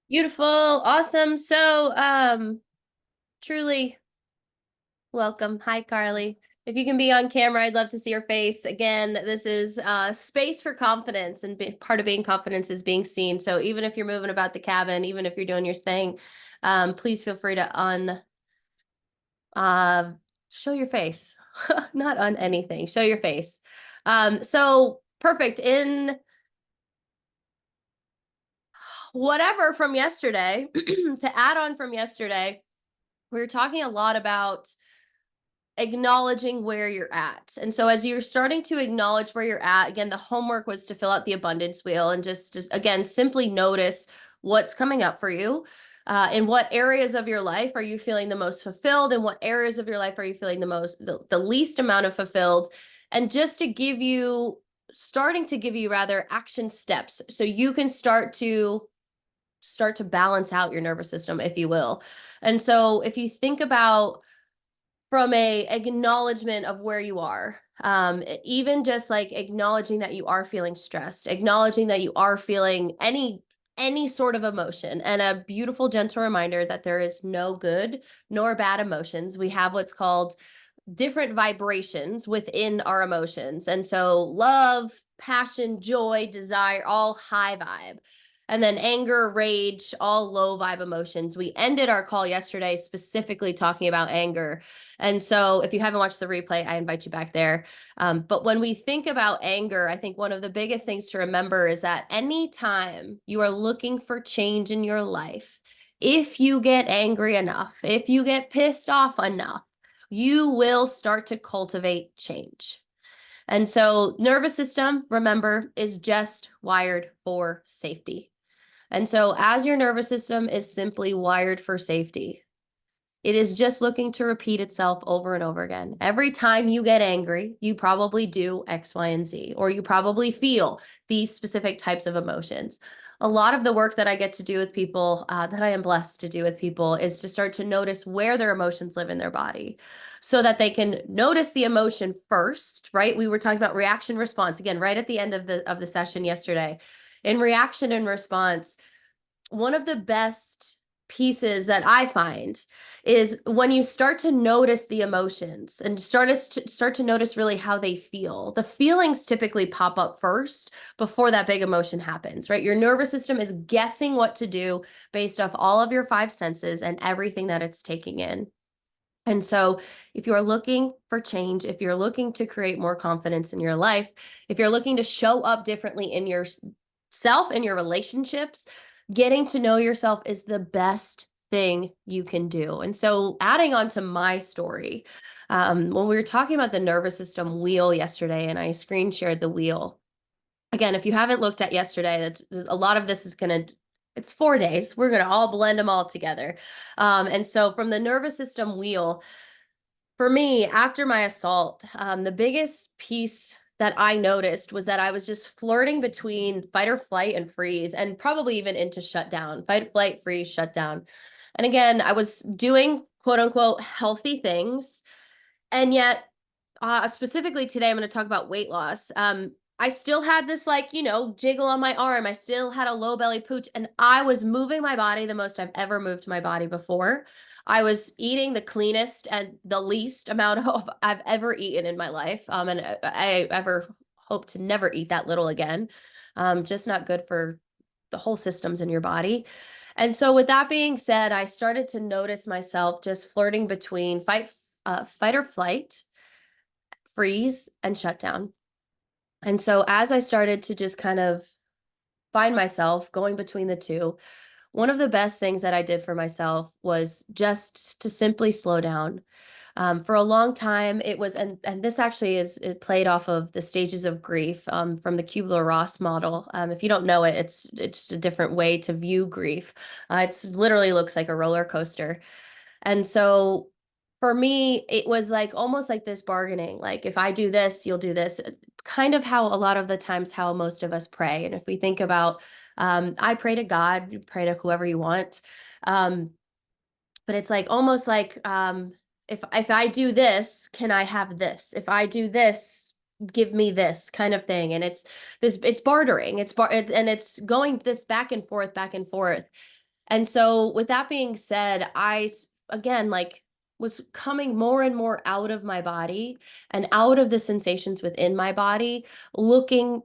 Beautiful. Awesome. So, truly welcome. Hi, Carly. If you can be on camera, I'd love to see your face. Again, this is space for confidence, and part of being confidence is being seen. So even if you're moving about the cabin, even if you're doing your thing, please feel free to uh, show your face, not on anything, show your face. So perfect. In whatever from yesterday, to add on from yesterday, we were talking a lot about acknowledging where you're at. And so as you're starting to acknowledge where you're at, again, the homework was to fill out the abundance wheel and just again, simply notice what's coming up for you. In what areas of your life are you feeling the most fulfilled? And what areas of your life are you feeling the least amount of fulfilled? And just to give you, starting to give you rather action steps so you can start to balance out your nervous system, if you will. And so if you think about from a acknowledgement of where you are, even just like acknowledging that you are feeling stressed, acknowledging that you are feeling any sort of emotion, and a beautiful gentle reminder that there is no good nor bad emotions. We have what's called different vibrations within our emotions. And so love, passion, joy, desire, all high vibe. And then anger, rage, all low vibe emotions. We ended our call yesterday specifically talking about anger. And so if you haven't watched the replay, I invite you back there. But when we think about anger, I think one of the biggest things to remember is that anytime you are looking for change in your life, if you get angry enough, if you get pissed off enough, you will start to cultivate change. And so, nervous system, remember, is just wired for safety. And so, as your nervous system is simply wired for safety, it is just looking to repeat itself over and over again. Every time you get angry, you probably do X, Y, and Z, or you probably feel these specific types of emotions. A lot of the work that I get to do with people, that I am blessed to do with people, is to start to notice where their emotions live in their body so that they can notice the emotion first, right? We were talking about reaction response again, right at the end of the session yesterday. In reaction and response, one of the best pieces that I find is when you start to notice the emotions and start to notice really how they feel. The feelings typically pop up first before that big emotion happens, right? Your nervous system is guessing what to do based off all of your five senses and everything that it's taking in. And so, if you're looking for change, if you're looking to create more confidence in your life, if you're looking to show up differently in yourself, in your relationships, getting to know yourself is the best thing you can do. And so, adding on to my story, when we were talking about the nervous system wheel yesterday, and I screen shared the wheel. Again, if you haven't looked at yesterday, that's a lot of this is going to it's 4 days. We're going to all blend them all together. And so from the nervous system wheel, for me, after my assault, the biggest piece that I noticed was that I was just flirting between fight or flight and freeze, and probably even into shutdown, fight, flight, freeze, shutdown. And again, I was doing quote unquote healthy things. And yet, specifically today, I'm going to talk about weight loss. I still had this, like, jiggle on my arm. I still had a low belly pooch, and I was moving my body the most I've ever moved my body before. I was eating the cleanest and the least amount of I've ever eaten in my life. And I ever hope to never eat that little again. Just not good for the whole systems in your body. And so, with that being said, I started to notice myself just flirting between fight or flight, freeze, and shutdown. And so as I started to just kind of find myself going between the two, one of the best things that I did for myself was just to simply slow down. For a long time, it was, and this actually is it played off of the stages of grief, from the Kubler-Ross model. If you don't know it, it's just a different way to view grief. It's literally looks like a roller coaster. And so for me, it was like almost like this bargaining, like if I do this, you'll do this. Kind of how a lot of the times how most of us pray. And if we think about, I pray to God, you pray to whoever you want. Um, but it's like almost like, if I do this, can I have this? If I do this, give me this kind of thing. And it's bartering. And it's going this back and forth, back and forth. And so with that being said, again, like, was coming more and more out of my body and out of the sensations within my body, looking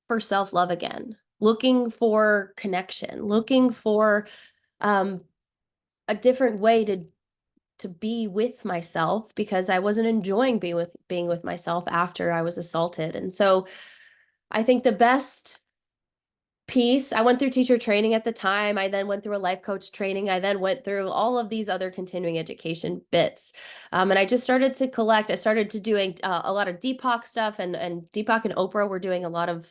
for self-love again, looking for connection, looking for um, a different way to be with myself, because I wasn't enjoying being with myself after I was assaulted. And so I think the best piece, I went through teacher training at the time. I then went through a life coach training. I then went through all of these other continuing education bits. And I just started to collect. I started to doing a lot of Deepak stuff, and Deepak and Oprah were doing a lot of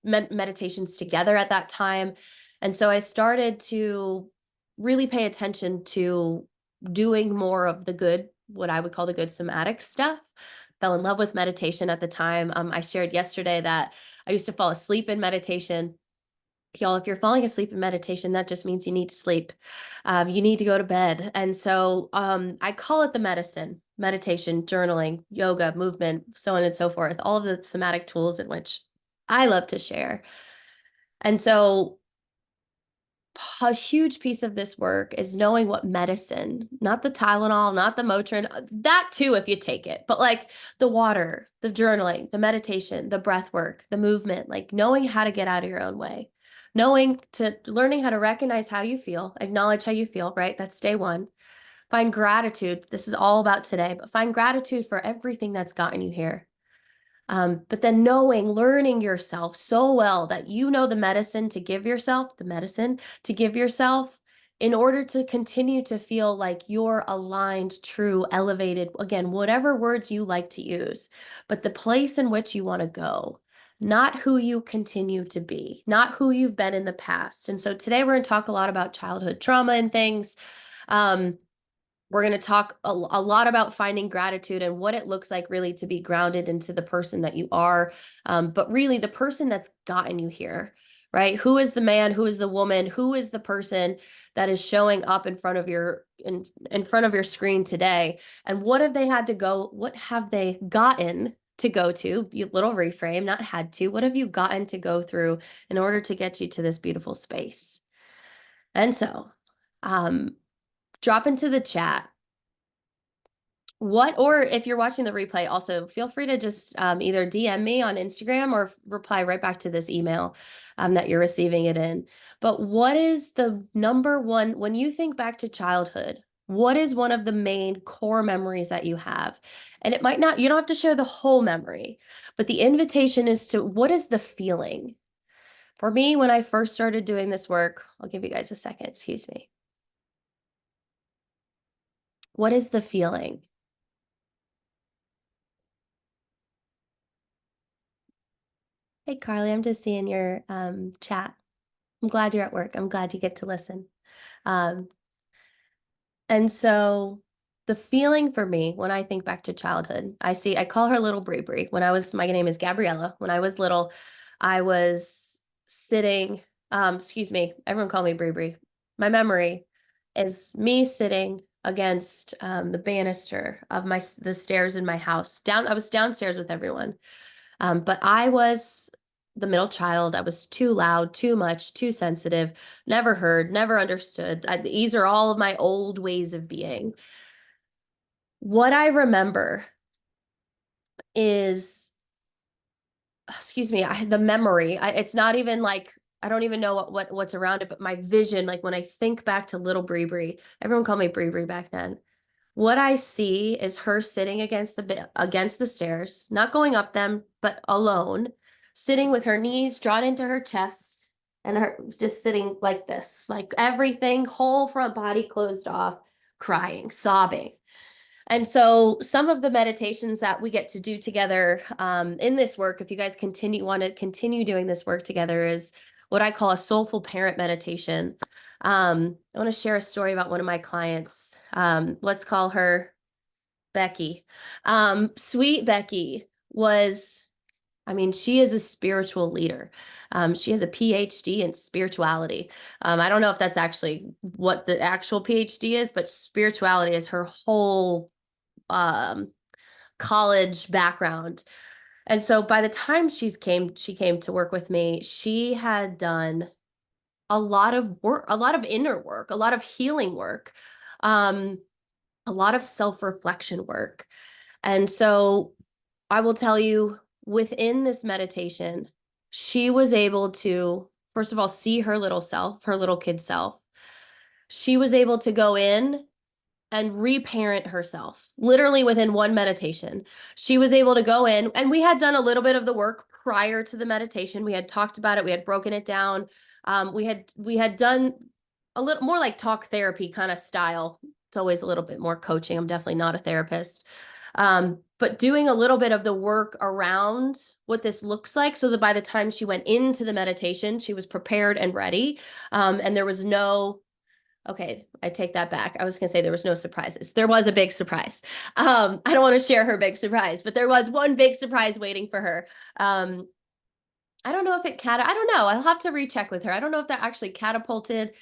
meditations together at that time. And so I started to really pay attention to doing more of the good, what I would call the good somatic stuff. Fell in love with meditation at the time. I shared yesterday that I used to fall asleep in meditation. Y'all, if you're falling asleep in meditation, that just means you need to sleep. You need to go to bed. And so I call it the medicine: meditation, journaling, yoga, movement, so on and so forth, all of the somatic tools in which I love to share. And so a huge piece of this work is knowing what medicine, not the Tylenol, not the Motrin, that too, if you take it, but like the water, the journaling, the meditation, the breath work, the movement, like knowing how to get out of your own way, learning how to recognize how you feel, acknowledge how you feel, right? That's day one. Find gratitude. This is all about today, but find gratitude for everything that's gotten you here. But then learning yourself so well that you know the medicine to give yourself, in order to continue to feel like you're aligned, true, elevated, again, whatever words you like to use, but the place in which you want to go, not who you continue to be, not who you've been in the past. And so today we're going to talk a lot about childhood trauma and things. We're going to talk a lot about finding gratitude and what it looks like really to be grounded into the person that you are, but really the person that's gotten you here, right? Who is the man? Who is the woman? Who is the person that is showing up in front of in front of your screen today? And what have they had to go? What have they gotten to go to? You little reframe, not had to. What have you gotten to go through in order to get you to this beautiful space? And so, drop into the chat or if you're watching the replay, also feel free to just either DM me on Instagram or reply right back to this email that you're receiving it in. But what is the number one, when you think back to childhood, what is one of the main core memories that you have? And it might not, you don't have to share the whole memory, but the invitation is to, what is the feeling? For me, when I first started doing this work, I'll give you guys a second, excuse me. What is the feeling? Hey, Carly, I'm just seeing your chat. I'm glad you're at work. I'm glad you get to listen. Um, and so the feeling for me when I think back to childhood, I call her little Brie Brie. My name is Gabriella. When I was little, I was sitting, excuse me, everyone call me Brie Brie. My memory is me sitting against the banister of the stairs in my house. I was downstairs with everyone. But I was the middle child. I was too loud, too much, too sensitive, never heard, never understood. These are all of my old ways of being. What I remember is, excuse me, the memory. It's not even like, I don't even know what's around it, but my vision, like when I think back to little Brie Brie, everyone called me Brie Brie back then. What I see is her sitting against the stairs, not going up them, but alone, sitting with her knees drawn into her chest and her just sitting like this, like everything, whole front body closed off, crying, sobbing. And so some of the meditations that we get to do together in this work, if you guys want to continue doing this work together, is what I call a soulful parent meditation. I want to share a story about one of my clients. Let's call her Becky. Sweet Becky she is a spiritual leader. She has a PhD in spirituality. I don't know if that's actually what the actual PhD is, but spirituality is her whole college background. And so by the time she came to work with me, she had done a lot of work, a lot of inner work, a lot of healing work, um, a lot of self-reflection work. And so I will tell you, within this meditation, she was able to, first of all, see her little self, her little kid self. She was able to go in and reparent herself literally within one meditation. She was able to go in, and we had done a little bit of the work prior to the meditation. We had talked about it, we had broken it down. We had done a little more like talk therapy kind of style. It's always a little bit more coaching. I'm definitely not a therapist. But doing a little bit of the work around what this looks like, so that by the time she went into the meditation, she was prepared and ready. And there was no, okay, I take that back. I was going to say there was no surprises. There was a big surprise. I don't want to share her big surprise, but there was one big surprise waiting for her. I don't know if I don't know. I'll have to recheck with her. I don't know if that actually catapulted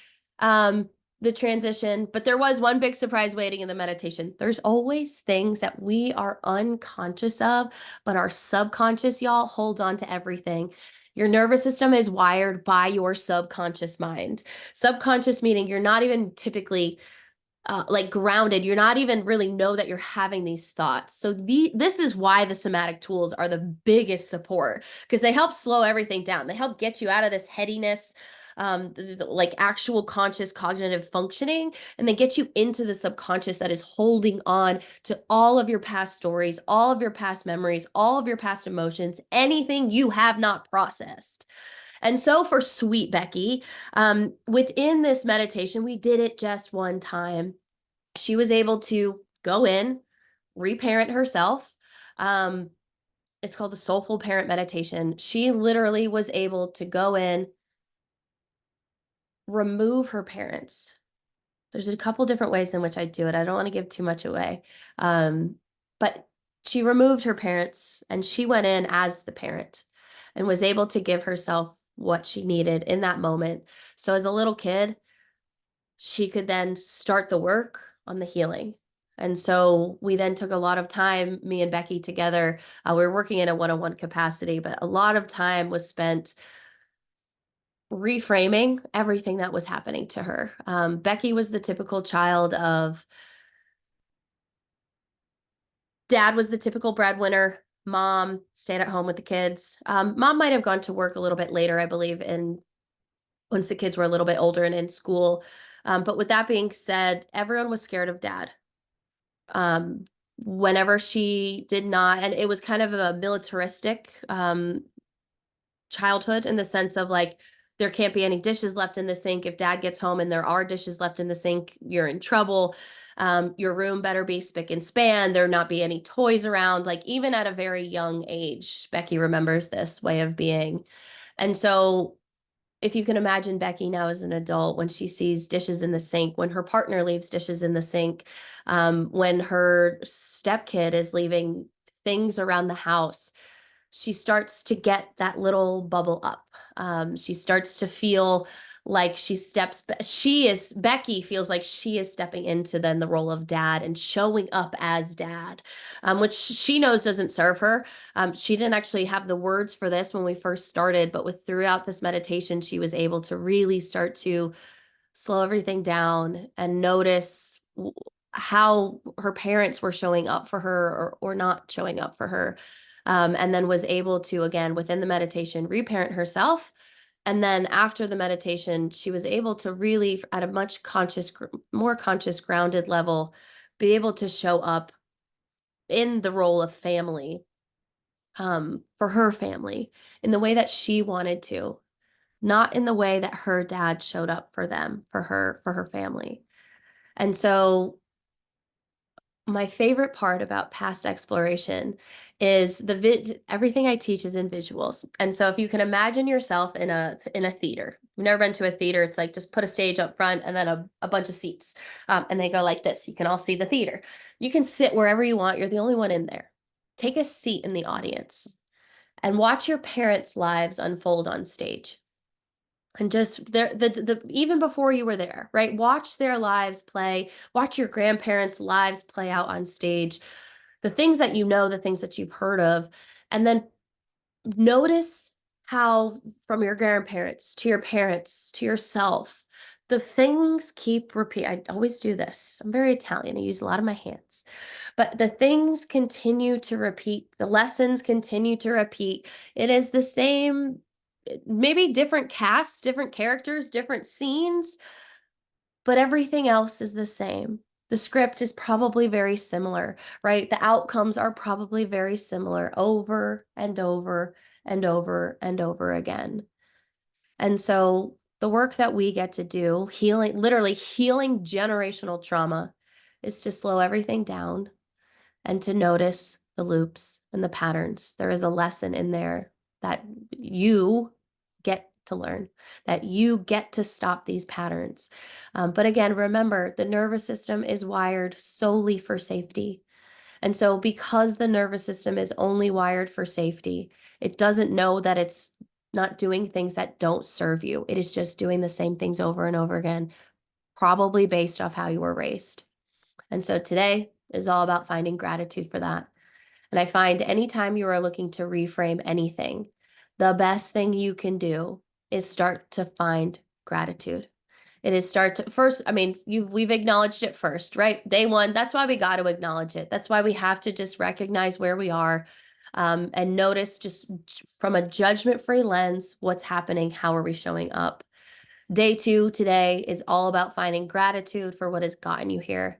the transition, but there was one big surprise waiting in the meditation. There's always things that we are unconscious of, but our subconscious, y'all, holds on to everything. Your nervous system is wired by your subconscious mind. Subconscious meaning you're not even typically like grounded. You're not even really know that you're having these thoughts. So this is why the somatic tools are the biggest support, because they help slow everything down. They help get you out of this headiness, like actual conscious cognitive functioning, and they get you into the subconscious that is holding on to all of your past stories, all of your past memories, all of your past emotions, anything you have not processed. And so for sweet Becky, within this meditation, we did it just one time. She was able to go in, reparent herself. It's called the Soulful Parent Meditation. She literally was able to go in, remove her parents. There's a couple different ways in which I do it. I don't want to give too much away. But she removed her parents and she went in as the parent and was able to give herself what she needed in that moment. So as a little kid, she could then start the work on the healing. And so we then took a lot of time, me and Becky together. We were working in a one-on-one capacity, but a lot of time was spent reframing everything that was happening to her. Becky was the typical child of, dad was the typical breadwinner, mom stayed at home with the kids. Mom might have gone to work a little bit later, I believe, in once the kids were a little bit older and in school. But with that being said, everyone was scared of dad. Whenever she did not, and it was kind of a militaristic childhood, in the sense of like, there can't be any dishes left in the sink. If dad gets home and there are dishes left in the sink, you're in trouble. Your room better be spick and span. There not be any toys around. Like, even at a very young age, Becky remembers this way of being. And so if you can imagine Becky now as an adult, when she sees dishes in the sink, when her partner leaves dishes in the sink, when her stepkid is leaving things around the house, she starts to get that little bubble up. She starts to feel like Becky feels like she is stepping into then the role of dad and showing up as dad, which she knows doesn't serve her. She didn't actually have the words for this when we first started, but throughout this meditation, she was able to really start to slow everything down and notice how her parents were showing up for her or not showing up for her. And then was able to, again, within the meditation, reparent herself. And then after the meditation, she was able to really, at a much more conscious, grounded level, be able to show up in the role of family, for her family, in the way that she wanted to, not in the way that her dad showed up for them, for her family. And so my favorite part about past exploration is everything I teach is in visuals. And so if you can imagine yourself in a theater, you've never been to a theater, it's like just put a stage up front and then a bunch of seats, and they go like this. You can all see the theater. You can sit wherever you want. You're the only one in there. Take a seat in the audience and watch your parents' lives unfold on stage. And just even before you were there, right? Watch their lives play, watch your grandparents' lives play out on stage, the things that you know, the things that you've heard of, and then notice how from your grandparents to your parents to yourself, the things keep repeat. I always do this. I'm very Italian. I use a lot of my hands. But the things continue to repeat. The lessons continue to repeat. It is the same, maybe different casts, different characters, different scenes, but everything else is the same. The script is probably very similar, right? The outcomes are probably very similar over and over and over and over again. And so the work that we get to do, healing, literally healing generational trauma, is to slow everything down and to notice the loops and the patterns. There is a lesson in there that you get to learn, that you get to stop these patterns. But again, remember, the nervous system is wired solely for safety. And so, because the nervous system is only wired for safety, it doesn't know that it's not doing things that don't serve you. It is just doing the same things over and over again, probably based off how you were raised. And so, today is all about finding gratitude for that. And I find anytime you are looking to reframe anything, the best thing you can do is start to find gratitude. It is start to first, I mean, we've acknowledged it first, right? Day one, that's why we got to acknowledge it. That's why we have to just recognize where we are, and notice just from a judgment-free lens, what's happening, how are we showing up. Day two today is all about finding gratitude for what has gotten you here,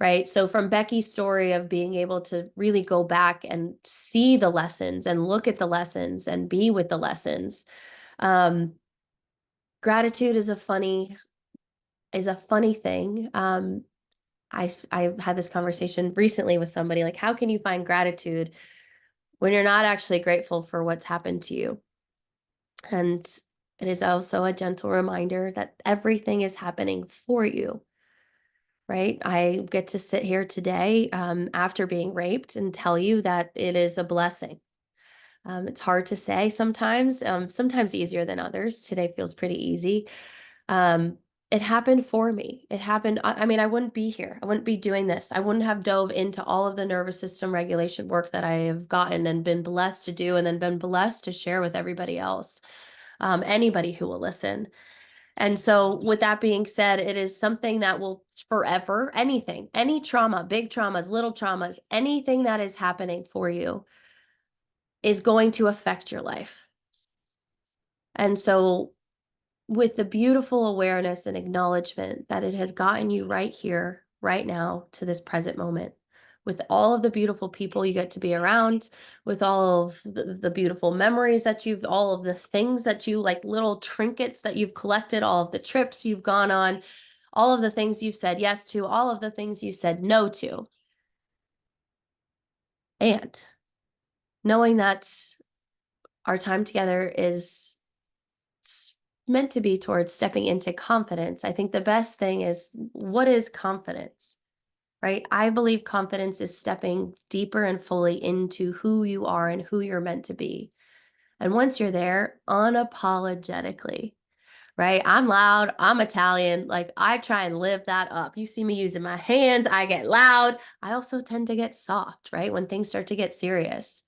right? So from Becky's story of being able to really go back and see the lessons and look at the lessons and be with the lessons. Gratitude is a funny thing. I had this conversation recently with somebody, like, how can you find gratitude when you're not actually grateful for what's happened to you? And it is also a gentle reminder that everything is happening for you, right? I get to sit here today, after being raped, and tell you that it is a blessing. It's hard to say sometimes, sometimes easier than others. Today feels pretty easy. Um, it happened for me. It happened. I mean, I wouldn't be here. I wouldn't be doing this. I wouldn't have dove into all of the nervous system regulation work that I have gotten and been blessed to do, and then been blessed to share with everybody else, anybody who will listen. And so, with that being said, it is something that will forever, anything, any trauma, big traumas, little traumas, anything that is happening for you is going to affect your life. And so, with the beautiful awareness and acknowledgement that it has gotten you right here, right now, to this present moment, with all of the beautiful people you get to be around, with all of the beautiful memories that you've, all of the things that you like, little trinkets that you've collected, all of the trips you've gone on, all of the things you've said yes to, all of the things you said no to. And knowing that our time together is meant to be towards stepping into confidence. I think the best thing is, what is confidence, right? I believe confidence is stepping deeper and fully into who you are and who you're meant to be. And once you're there, unapologetically, right? I'm loud, I'm Italian, like I try and live that up. You see me using my hands, I get loud. I also tend to get soft, right? When things start to get serious.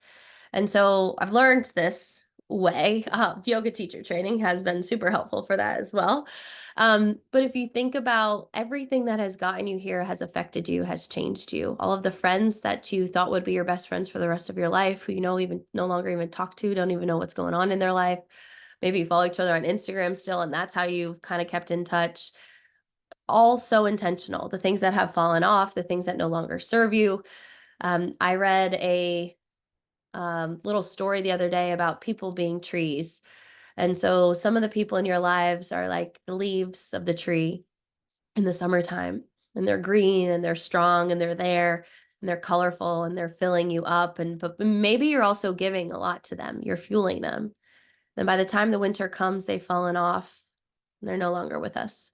And so I've learned this way. Yoga teacher training has been super helpful for that as well. But if you think about everything that has gotten you here, has affected you, has changed you, all of the friends that you thought would be your best friends for the rest of your life, who you know even no longer even talk to, don't even know what's going on in their life. Maybe you follow each other on Instagram still, and that's how you've kind of kept in touch. All so intentional. The things that have fallen off, the things that no longer serve you. I read a little story the other day about people being trees. And so some of the people in your lives are like the leaves of the tree in the summertime, and they're green and they're strong and they're there and they're colorful and they're filling you up. And but maybe you're also giving a lot to them. You're fueling them. Then by the time the winter comes, they've fallen off and they're no longer with us.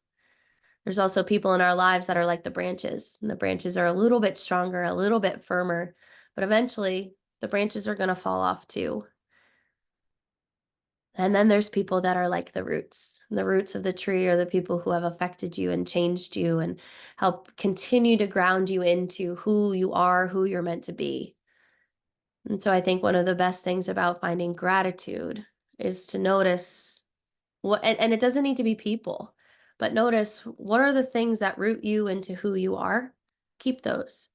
There's also people in our lives that are like the branches, and the branches are a little bit stronger, a little bit firmer, but eventually the branches are going to fall off too. And then there's people that are like the roots. And the roots of the tree are the people who have affected you and changed you and help continue to ground you into who you are, who you're meant to be. And so I think one of the best things about finding gratitude is to notice and it doesn't need to be people, but notice what are the things that root you into who you are? Keep those.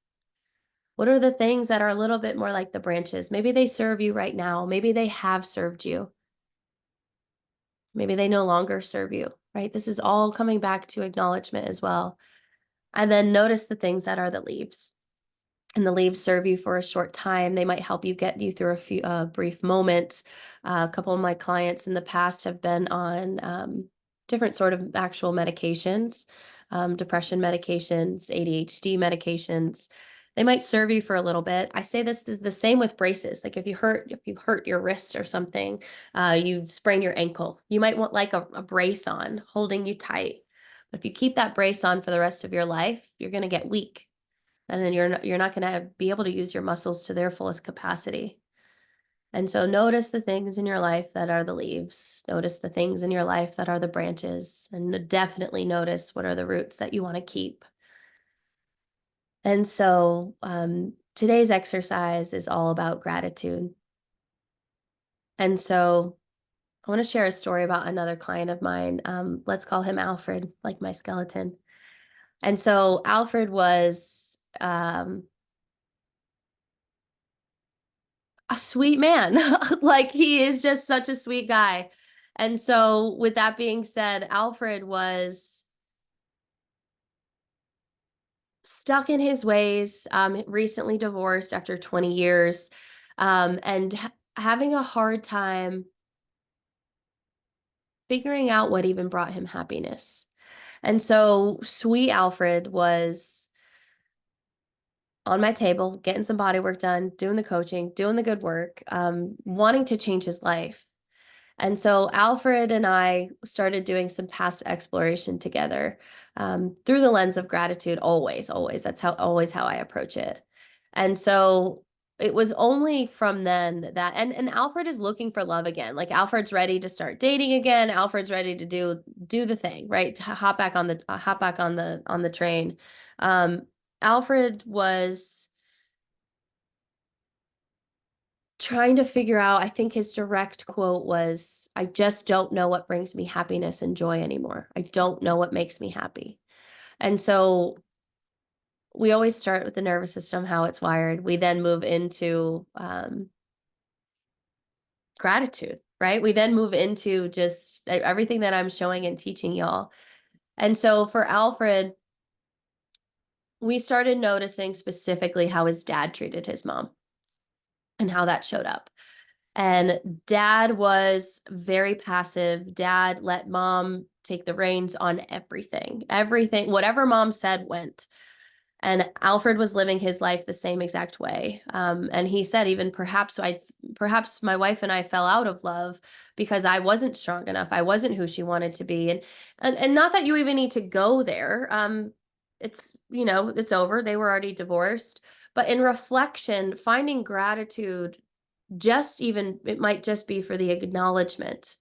What are the things that are a little bit more like the branches? Maybe they serve you right now. Maybe they have served you. Maybe they no longer serve you, right? This is all coming back to acknowledgement as well. And then notice the things that are the leaves. And the leaves serve you for a short time. They might help you get you through a few brief moments. A couple of my clients in the past have been on different sort of actual medications, depression medications, ADHD medications. They might serve you for a little bit. I say this is the same with braces. Like if you hurt your wrist or something, you sprain your ankle, you might want like a brace on holding you tight. But if you keep that brace on for the rest of your life, you're going to get weak, and then you're not going to be able to use your muscles to their fullest capacity. And so notice the things in your life that are the leaves. Notice the things in your life that are the branches, and definitely notice what are the roots that you want to keep. And so today's exercise is all about gratitude. And so I want to share a story about another client of mine. Let's call him Alfred, like my skeleton. And so Alfred was a sweet man. Like he is just such a sweet guy. And so with that being said, Alfred was stuck in his ways, recently divorced after 20 years, and having a hard time figuring out what even brought him happiness. And so sweet Alfred was on my table, getting some body work done, doing the coaching, doing the good work, wanting to change his life. And so Alfred and I started doing some past exploration together, through the lens of gratitude, always, always. That's always how I approach it. And so it was only from then that, and Alfred is looking for love again. Like Alfred's ready to start dating again. Alfred's ready to do the thing, right? Hop back on the train. Alfred was trying to figure out, I think his direct quote was, I just don't know what brings me happiness and joy anymore. I don't know what makes me happy. And so we always start with the nervous system, how it's wired. We then move into gratitude, right? We then move into just everything that I'm showing and teaching y'all. And so for Alfred, we started noticing specifically how his dad treated his mom and how that showed up. And dad was very passive. Dad let mom take the reins on everything. Everything, whatever mom said went. And Alfred was living his life the same exact way. And he said, even perhaps my wife and I fell out of love because I wasn't strong enough. I wasn't who she wanted to be. And not that you even need to go there. It's, it's over. They were already divorced. But in reflection, finding gratitude, it might just be for the acknowledgement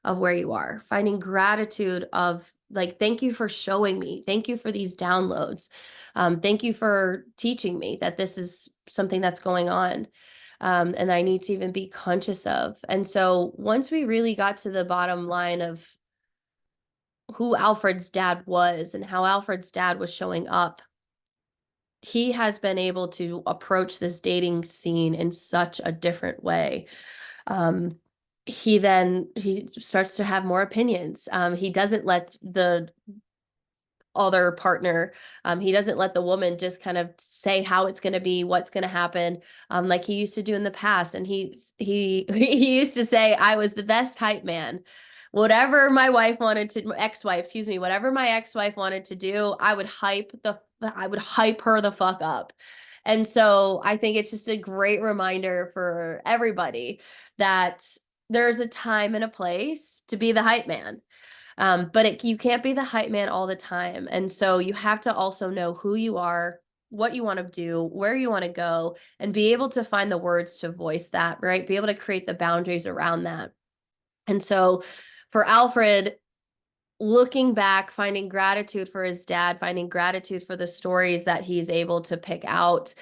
of where you are, finding gratitude of like, thank you for showing me, thank you for these downloads, thank you for teaching me that this is something that's going on, and I need to even be conscious of. And so once we really got to the bottom line of who Alfred's dad was and how Alfred's dad was showing up, he has been able to approach this dating scene in such a different way. He starts to have more opinions. He doesn't let the other partner, he doesn't let the woman just kind of say how it's going to be, what's going to happen, like he used to do in the past. And he used to say, I was the best hype man. Whatever my wife wanted to, ex-wife, excuse me, whatever my ex-wife wanted to do, I would hype her the fuck up. And so I think it's just a great reminder for everybody that there's a time and a place to be the hype man. But you can't be the hype man all the time. And so you have to also know who you are, what you want to do, where you want to go, and be able to find the words to voice that, right? Be able to create the boundaries around that. And so for Alfred, looking back, finding gratitude for his dad, finding gratitude for the stories that he's able to pick out,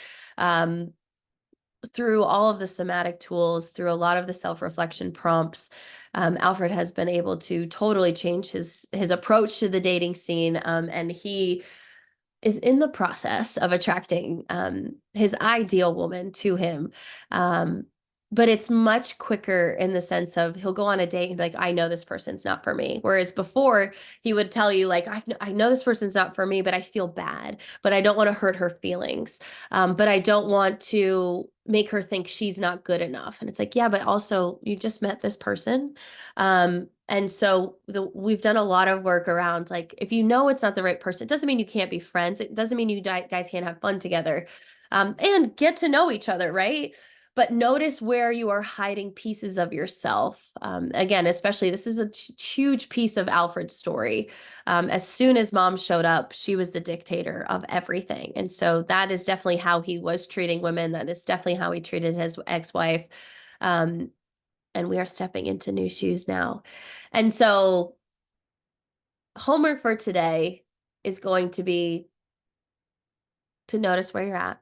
through all of the somatic tools, through a lot of the self-reflection prompts, Alfred has been able to totally change his approach to the dating scene, and he is in the process of attracting his ideal woman to him. But it's much quicker in the sense of he'll go on a date and be like, I know this person's not for me. Whereas before he would tell you like, I know this person's not for me, but I feel bad, but I don't want to hurt her feelings. But I don't want to make her think she's not good enough. And it's like, yeah, but also you just met this person. And so we've done a lot of work around like, if you know it's not the right person, it doesn't mean you can't be friends. It doesn't mean you guys can't have fun together, and get to know each other, right? But notice where you are hiding pieces of yourself. Again, especially this is a huge piece of Alfred's story. As soon as mom showed up, she was the dictator of everything. And so that is definitely how he was treating women. That is definitely how he treated his ex-wife. Um, and we are stepping into new shoes now. And so homework for today is going to be to notice where you're at.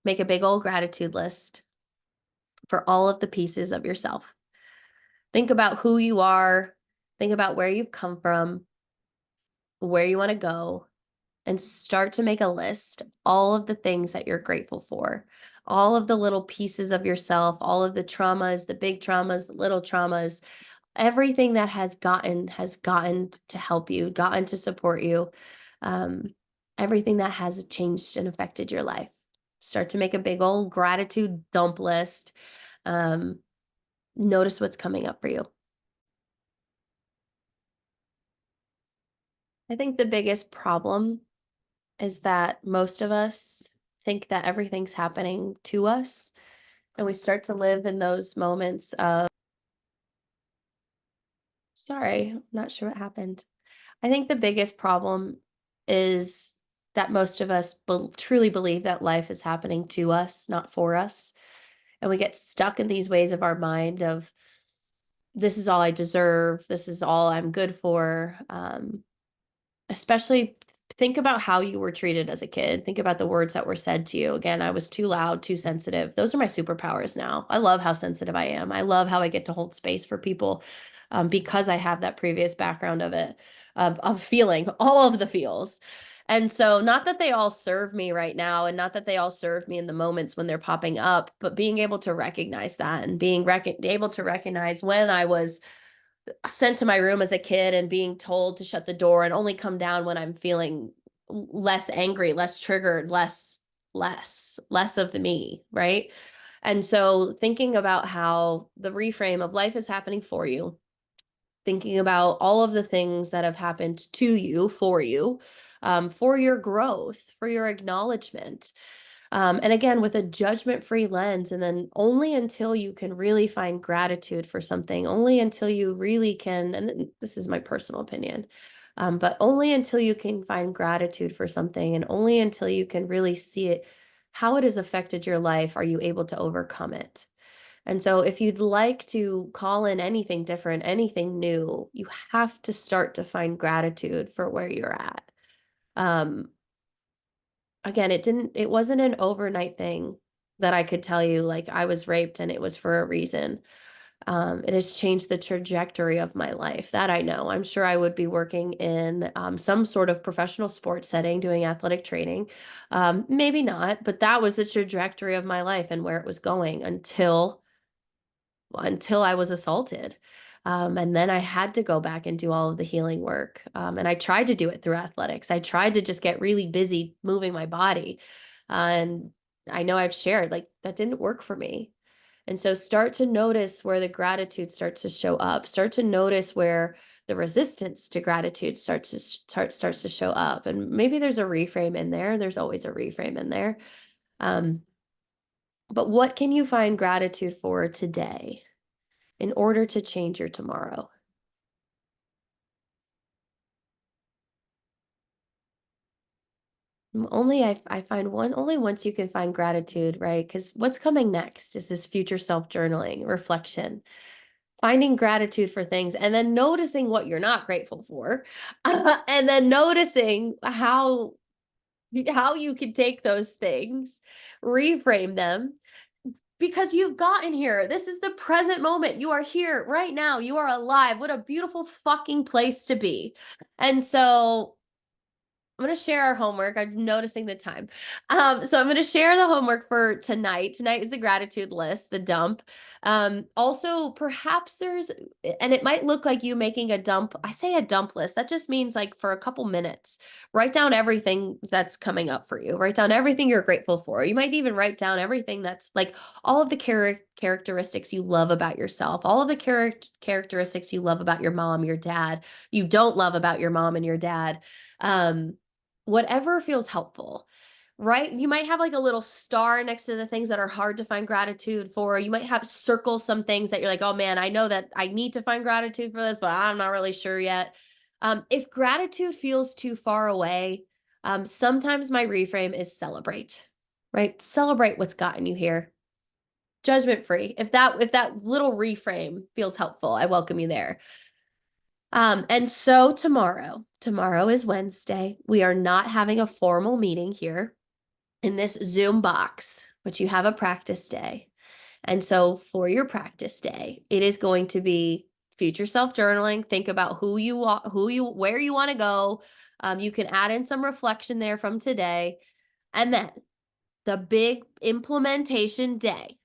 Make a big old gratitude list for all of the pieces of yourself. Think about who you are. Think about where you've come from, where you want to go, and start to make a list, all of the things that you're grateful for, all of the little pieces of yourself, all of the traumas, the big traumas, the little traumas, everything that has gotten to help you, gotten to support you, um, everything that has changed and affected your life. Start to make a big old gratitude dump list. Um, Notice what's coming up for you. I think the biggest problem is that most of us think that everything's happening to us, and we start to live in those moments of, sorry, I'm not sure what happened. I think the biggest problem is that most of us truly believe that life is happening to us, not for us. And we get stuck in these ways of our mind of, this is all I deserve, this is all I'm good for. Especially think about how you were treated as a kid. Think about the words that were said to you. Again, I was too loud, too sensitive. Those are my superpowers now. I love how sensitive I am. I love how I get to hold space for people, because I have that previous background of it, of feeling all of the feels. And so, not that they all serve me right now, and not that they all serve me in the moments when they're popping up, but being able to recognize that and being able to recognize when I was sent to my room as a kid and being told to shut the door and only come down when I'm feeling less angry, less triggered, less of the me, right? And so thinking about how the reframe of life is happening for you, thinking about all of the things that have happened to you, for your growth, for your acknowledgement, and again, with a judgment-free lens, and then only until you can really find gratitude for something, only until you really can, and this is my personal opinion, but only until you can find gratitude for something, and only until you can really see it, how it has affected your life, are you able to overcome it. And so if you'd like to call in anything different, anything new, you have to start to find gratitude for where you're at. Um, Again, it wasn't an overnight thing that I could tell you, like, I was raped and it was for a reason. It has changed the trajectory of my life, that I know. I'm sure I would be working in, some sort of professional sports setting, doing athletic training. Maybe not, but that was the trajectory of my life and where it was going until I was assaulted. And then I had to go back and do all of the healing work. And I tried to do it through athletics. I tried to just get really busy moving my body. And I know I've shared, like, that didn't work for me. And so start to notice where the gratitude starts to show up. Start to notice where the resistance to gratitude starts to show up. And maybe there's a reframe in there. There's always a reframe in there. Um, but what can you find gratitude for today in order to change your tomorrow? I find only once you can find gratitude, right? Because what's coming next is this future self journaling, reflection, finding gratitude for things, and then noticing what you're not grateful for, and then noticing how you can take those things, reframe them, because you've gotten here. This is the present moment. You are here right now. You are alive. What a beautiful fucking place to be. And so I'm going to share our homework. I'm noticing the time. So I'm going to share the homework for tonight. Tonight is the gratitude list, the dump. Also, perhaps and it might look like you making a dump. I say a dump list. That just means like for a couple minutes, write down everything that's coming up for you. Write down everything you're grateful for. You might even write down everything that's like all of the characteristics you love about yourself, all of the characteristics you love about your mom, your dad, you don't love about your mom and your dad. Whatever feels helpful, right? You might have like a little star next to the things that are hard to find gratitude for. You might have circle some things that you're like, oh man, I know that I need to find gratitude for this, but I'm not really sure yet. If gratitude feels too far away, sometimes my reframe is celebrate, right? Celebrate what's gotten you here. Judgment free. If that little reframe feels helpful, I welcome you there. And so tomorrow is Wednesday. We are not having a formal meeting here in this Zoom box, but you have a practice day. And so for your practice day, it is going to be future self journaling. Think about where you want to go. You can add in some reflection there from today. And then the big implementation day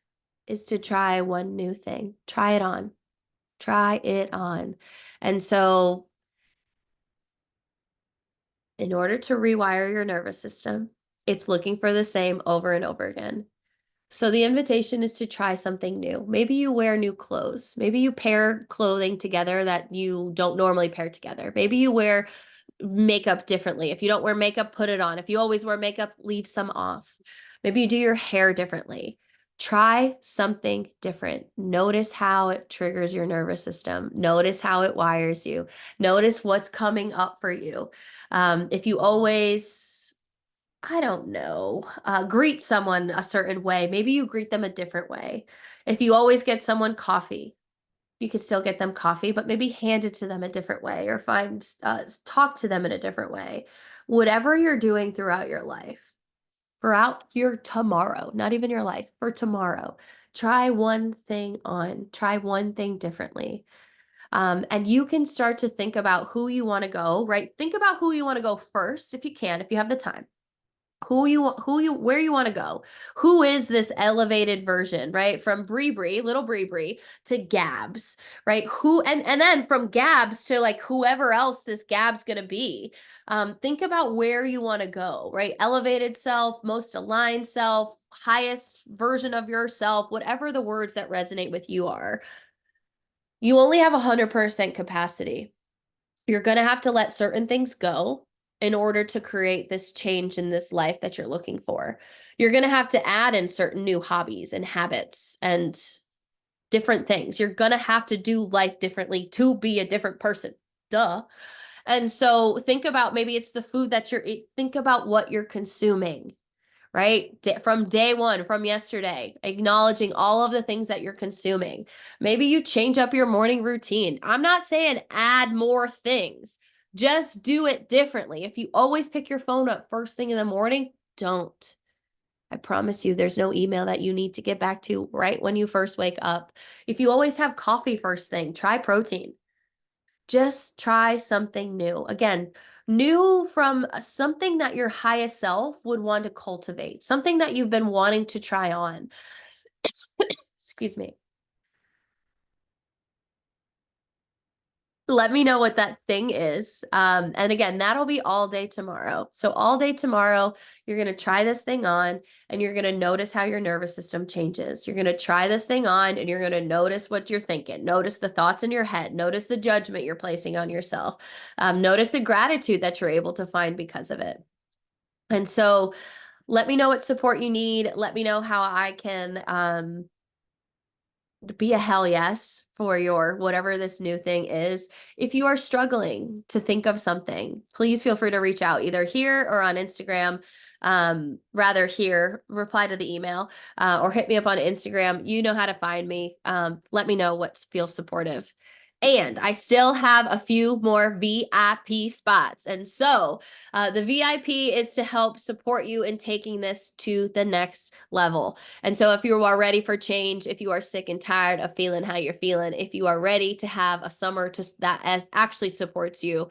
is to try one new thing. Try it on. Try it on. And so in order to rewire your nervous system, it's looking for the same over and over again. So the invitation is to try something new. Maybe you wear new clothes. Maybe you pair clothing together that you don't normally pair together. Maybe you wear makeup differently. If you don't wear makeup, put it on. If you always wear makeup, leave some off. Maybe you do your hair differently. Try something different. Notice how it triggers your nervous system. Notice how it wires you. Notice what's coming up for you. If you always, I don't know, greet someone a certain way, maybe you greet them a different way. If you always get someone coffee, you could still get them coffee, but maybe hand it to them a different way or talk to them in a different way. Whatever you're doing throughout your life, throughout your tomorrow, not even your life, for tomorrow, try one thing on, try one thing differently. And you can start to think about who you want to go, right? Think about who you want to go first, if you can, if you have the time. Where you want to go. Who is this elevated version, right? From little Bree to Gabs, right? And then from Gabs to like whoever else this Gab's going to be. Think about where you want to go, right? Elevated self, most aligned self, highest version of yourself, whatever the words that resonate with you are. You only have 100% capacity. You're going to have to let certain things go in order to create this change in this life that you're looking for. You're going to have to add in certain new hobbies and habits and different things. You're going to have to do life differently to be a different person. Duh. And so think about, maybe it's the food that you're eating. Think about what you're consuming, right? From day one, from yesterday, acknowledging all of the things that you're consuming. Maybe you change up your morning routine. I'm not saying add more things, just do it differently. If you always pick your phone up first thing in the morning, don't. I promise you, there's no email that you need to get back to right when you first wake up. If you always have coffee first thing, try protein. Just try something new. Again, new from something that your highest self would want to cultivate, something that you've been wanting to try on. Excuse me. Let me know what that thing is. And again, that'll be all day tomorrow. So all day tomorrow, you're going to try this thing on and you're going to notice how your nervous system changes. You're going to try this thing on and you're going to notice what you're thinking. Notice the thoughts in your head. Notice the judgment you're placing on yourself. Notice the gratitude that you're able to find because of it. And so let me know what support you need. Let me know how I can be a hell yes for your whatever this new thing is. If you are struggling to think of something, please feel free to reach out either here or on Instagram. Rather here, reply to the email or hit me up on Instagram. You know how to find me. Let me know what feels supportive. And I still have a few more VIP spots. And so the VIP is to help support you in taking this to the next level. And so if you are ready for change, if you are sick and tired of feeling how you're feeling, if you are ready to have a summer that as actually supports you,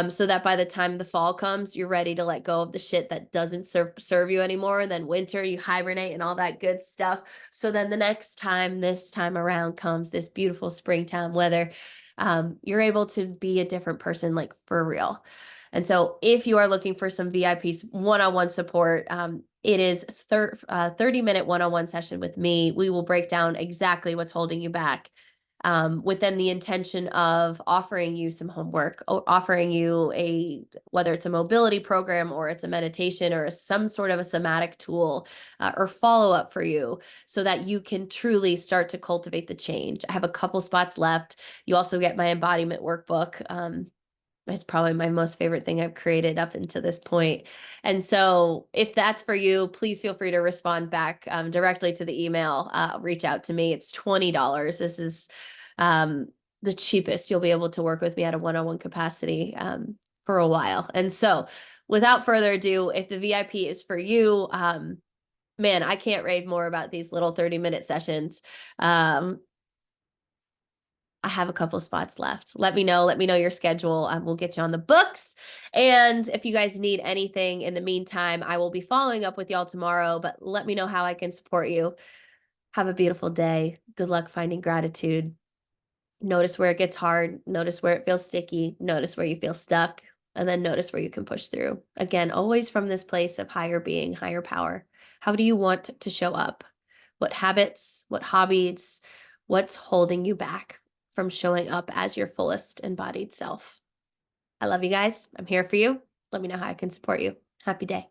so that by the time the fall comes, you're ready to let go of the shit that doesn't serve you anymore. And then winter, you hibernate and all that good stuff. So then the next time, this time around comes this beautiful springtime weather, you're able to be a different person, like for real. And so if you are looking for some VIPs one-on-one support, it is 30-minute one-on-one session with me. We will break down exactly what's holding you back, within the intention of offering you some homework, offering you whether it's a mobility program or it's a meditation or some sort of a somatic tool, or follow-up for you so that you can truly start to cultivate the change. I have a couple spots left. You also get my embodiment workbook. It's probably my most favorite thing I've created up until this point. And so if that's for you, please feel free to respond back directly to the email. Reach out to me. It's $20. This is um, the cheapest you'll be able to work with me at a one-on-one capacity for a while. And so without further ado, if the VIP is for you, man, I can't rave more about these little 30-minute sessions. I have a couple spots left. Let me know. Let me know your schedule. We'll get you on the books. And if you guys need anything in the meantime, I will be following up with y'all tomorrow, but let me know how I can support you. Have a beautiful day. Good luck finding gratitude. Notice where it gets hard. Notice where it feels sticky. Notice where you feel stuck. And then notice where you can push through. Again, always from this place of higher being, higher power. How do you want to show up? What habits, what hobbies, what's holding you back from showing up as your fullest embodied self? I love you guys. I'm here for you. Let me know how I can support you. Happy day.